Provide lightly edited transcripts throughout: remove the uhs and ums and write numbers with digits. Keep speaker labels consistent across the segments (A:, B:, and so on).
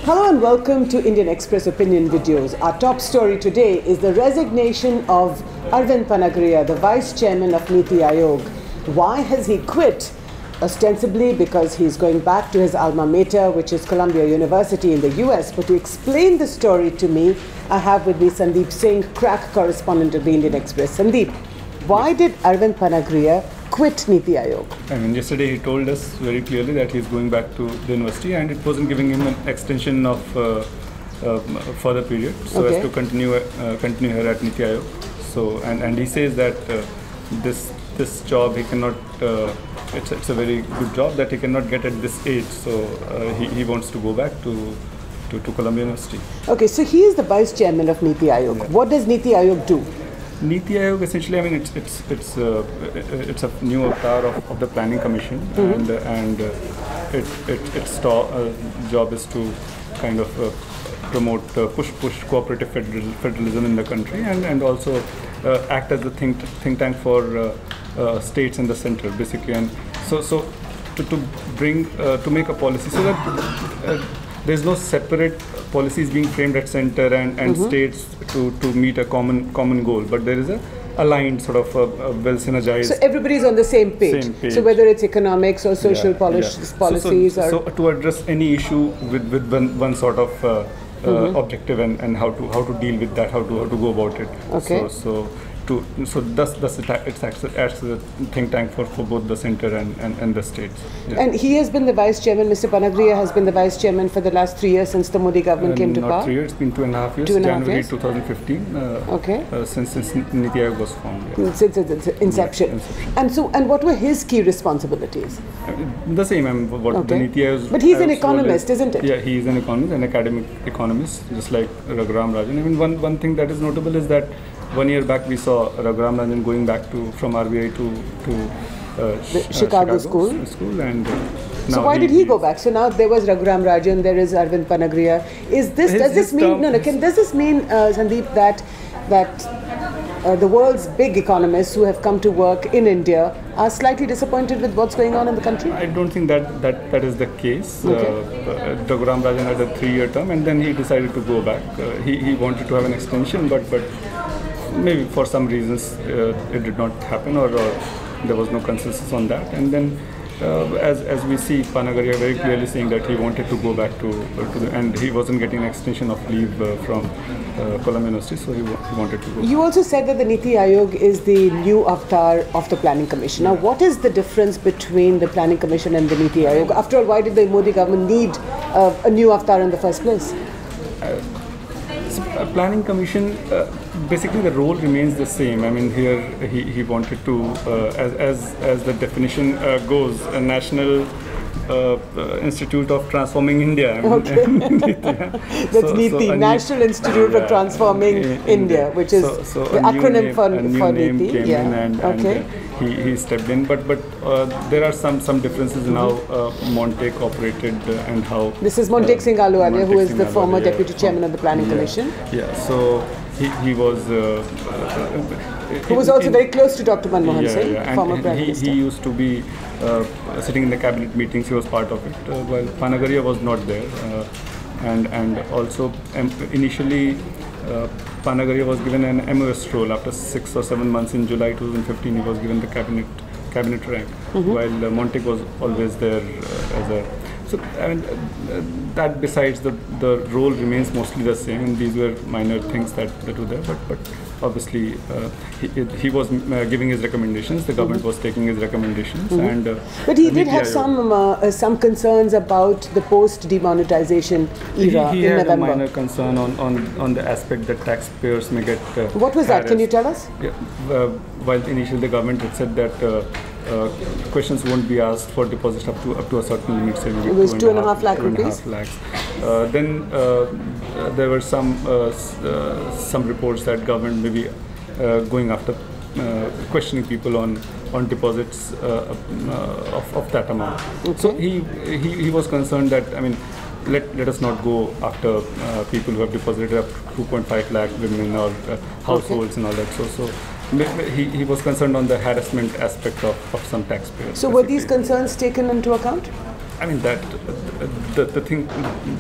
A: Hello and welcome to Indian Express Opinion Videos. Our top story today is the resignation of Arvind Panagariya, the Vice Chairman of NITI Aayog. Why has he quit? Ostensibly because he's going back to his alma mater, which is Columbia University in the US. But to explain the story to me, I have with me Sandeep Singh, crack correspondent of the Indian Express. Sandeep, why did Arvind Panagariya quit NITI Aayog?
B: I mean, yesterday he told us very clearly that he's going back to the university, and it wasn't giving him an extension of further period, so as to continue here at NITI Aayog. So, and he says that this job he cannot. It's a very good job that he cannot get at this age. So he wants to go back to Columbia University.
A: Okay, so he is the Vice Chairman of NITI Aayog. Yeah. What does NITI Aayog do?
B: NITI Aayog essentially, I mean, it's a new avatar of the Planning Commission, and its job is to kind of promote push cooperative federalism in the country, and also act as a think tank for states in the center, basically, and so to make a policy so that there's no separate policies being framed at center and states to meet a common goal, but there is a aligned sort of well synergized.
A: So everybody's on the same page. So whether it's economics or social policies,
B: so to address any issue with one sort of objective and how to deal with that, how to go about it.
A: Okay.
B: So thus it acts as a think tank for both the center and the states. Yeah.
A: And he has been the Vice Chairman, Mr. Panagariya has been the Vice Chairman for the last 3 years since the Modi government came to power?
B: Not 3 years, it's been 2.5 years, January 2015, since NITI Aayog was formed. Yeah.
A: Since its inception. Yeah, And what were his key responsibilities?
B: The same, the NITI Aayog.
A: But he's an economist, isn't it?
B: Yeah, he is an economist, an academic economist, just like Raghuram Rajan. I mean, one thing that is notable is that 1 year back we saw Raghuram Rajan going back from RBI to Chicago school, and
A: so why did he go back? So now there was Raghuram Rajan, there is Arvind Panagariya. Does this mean Sandeep, that the world's big economists who have come to work in India are slightly disappointed with what's going on in the country?
B: I don't think that is the case. Raghuram Rajan had a 3-year term, and then he decided to go back. He wanted to have an extension, but maybe for some reasons it did not happen, or there was no consensus on that. And then as we see Panagariya very clearly saying that he wanted to go back and he wasn't getting an extension of leave from Columbia University, so he wanted to go.
A: You also said that the NITI Aayog is the new avatar of the Planning Commission. Now, what is the difference between the Planning Commission and the NITI Aayog? After all, why did the Modi government need a new avatar in the first place?
B: Planning Commission, basically the role remains the same. I mean, here he wanted to, as the definition goes, a national Institute of Transforming India. I mean,
A: okay. That's NITI, National Institute of Transforming India, which is the acronym for NITI.
B: And he stepped in, but there are some differences in how Monte operated and how.
A: This is Monte Singh Ahluwalia, who is the former Deputy Chairman of the Planning Commission.
B: Yeah, so he was.
A: Who was also very close to Dr. Manmohan Singh, former Prime Minister.
B: He used to be sitting in the cabinet meetings, he was part of it, while Panagariya was not there. And also initially Panagariya was given an MOS role. After 6 or 7 months in July 2015, he was given the cabinet rank, while Monte was always there as a. So I mean, that besides the role remains mostly the same, and these were minor things that were there. But obviously he was giving his recommendations. The government was taking his recommendations, and
A: but he did have some concerns about the post-demonetization era
B: he
A: in
B: had
A: November.
B: A minor concern on the aspect that taxpayers may get.
A: What was that? Can you tell us?
B: Yeah, while initially the government had said that. Questions won't be asked for deposits up to a certain limit. Say
A: it was 2.5 lakh rupees.
B: 2.5 lakhs. Then there were some reports that government may be going after questioning people on deposits of that amount. Okay. So he was concerned that, I mean, let us not go after people who have deposited up 2.5 lakh women or households and all that. So he was concerned on the harassment aspect of some taxpayers.
A: So were these concerns taken into account?
B: I mean that the thing,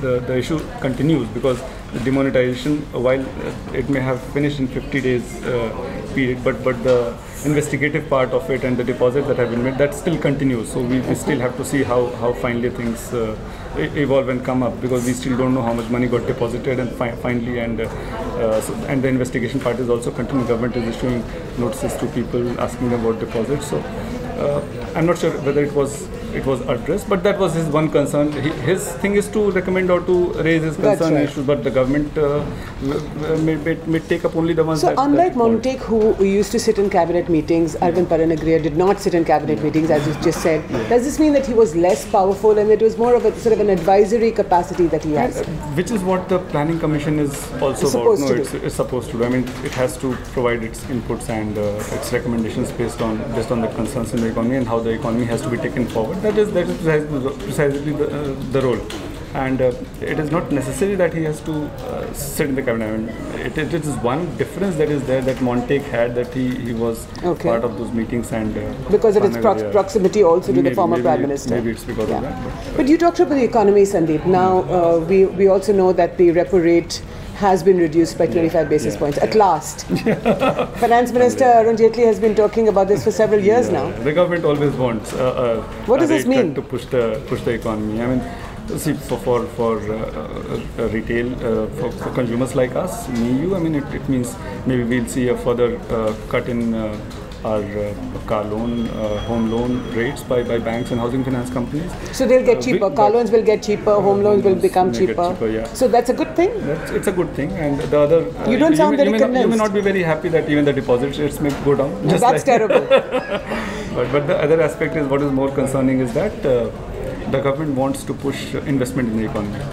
B: the issue continues because the demonetization, while it may have finished in 50 days period, but the investigative part of it and the deposits that have been made, that still continues. So we still have to see how finally things evolve and come up, because we still don't know how much money got deposited and finally, and the investigation part is also continuing. Government is issuing notices to people asking them about deposits. So I'm not sure whether it was addressed, but that was his one concern. His thing is to recommend or to raise his concern issues, but the government may take up only the ones.
A: So unlike Montek, who used to sit in cabinet meetings, Arvind Panagariya did not sit in cabinet meetings, as you just said. Does this mean that he was less powerful and it was more of a sort of an advisory capacity that he has?
B: Which is what the Planning Commission is also about. No, it's supposed to do. I mean, it has to provide its inputs and its recommendations based on the concerns in the economy and how the economy has to be taken forward. That is precisely the role, and it is not necessary that he has to sit in the cabinet. I mean, it is one difference that is there that Montek had, that he was part of those meetings, and
A: because of its proximity also to the former Prime Minister.
B: Maybe it's because of that.
A: But you talked about the economy, Sandeep. Now we also know that the repo rate has been reduced by 25 basis points at last. Finance Minister Arun Jaitley has been talking about this for several years now.
B: The government always wants
A: what does this mean?
B: To push the economy. I mean, see, for retail, for consumers like us, me, you, I mean, it means maybe we'll see a further cut in our car loan, home loan rates by banks and housing finance companies.
A: So they'll get cheaper. Car loans will get cheaper. Home loans will become cheaper. So that's a good thing.
B: It's a good thing. And the other,
A: you don't sound very convinced.
B: You may not be very happy that even the deposit rates may go down.
A: That's terrible.
B: But the other aspect is, what is more concerning is that the government wants to push investment in the economy,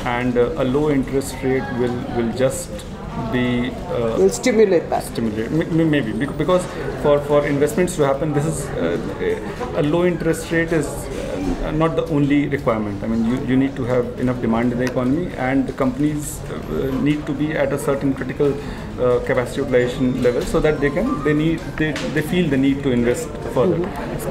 B: and a low interest rate will just will
A: stimulate that.
B: Maybe because for investments to happen, this is a low interest rate is not the only requirement. I mean, you need to have enough demand in the economy, and the companies need to be at a certain critical capacity utilization level, so that they feel the need to invest further.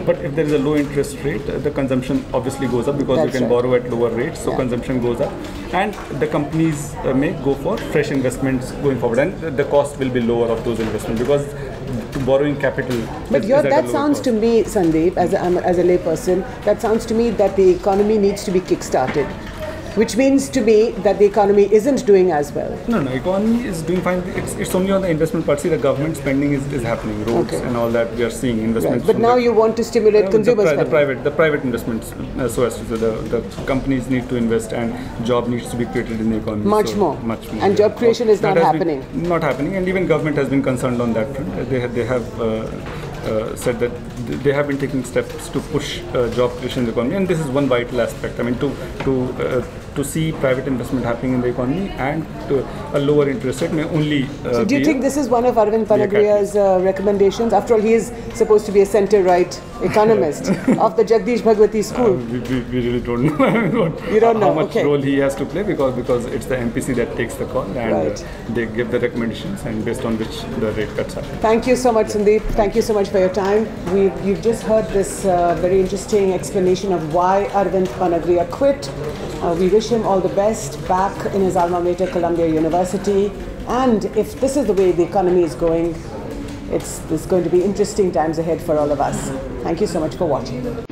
B: But if there is a low interest rate, the consumption obviously goes up, because you can borrow at lower rates, so consumption goes up, and the companies may go for fresh investments going forward, and the cost will be lower of those investments, because borrowing capital.
A: But that sounds to me, Sandeep, as a layperson, that sounds to me that the economy needs to be kick-started, which means to me that the economy isn't doing as well.
B: No, economy is doing fine. It's only on the investment part. See, the government spending is happening, roads and all that. We are seeing investments.
A: Right. But now you want to stimulate consumer spending.
B: The private investments, so as to the companies need to invest, and job needs to be created in the economy.
A: Much more. And job creation is not happening.
B: Not happening, and even government has been concerned on that front. They have said that they have been taking steps to push job creation in the economy, and this is one vital aspect. I mean, to see private investment happening in the economy, and a lower interest rate may only.
A: So do you think this is one of Arvind Panagariya's recommendations? After all, he is supposed to be a centre-right economist of the Jagdish Bhagwati school.
B: We really don't know.
A: You don't know
B: how much role he has to play, because it's the MPC that takes the call, and they give the recommendations, and based on which the rate cuts happen.
A: Thank you so much, Sandeep. Thank you so much for your time. You've just heard this very interesting explanation of why Arvind Panagariya quit. We wish him all the best back in his alma mater, Columbia University. And if this is the way the economy is going, it's going to be interesting times ahead for all of us. Thank you so much for watching.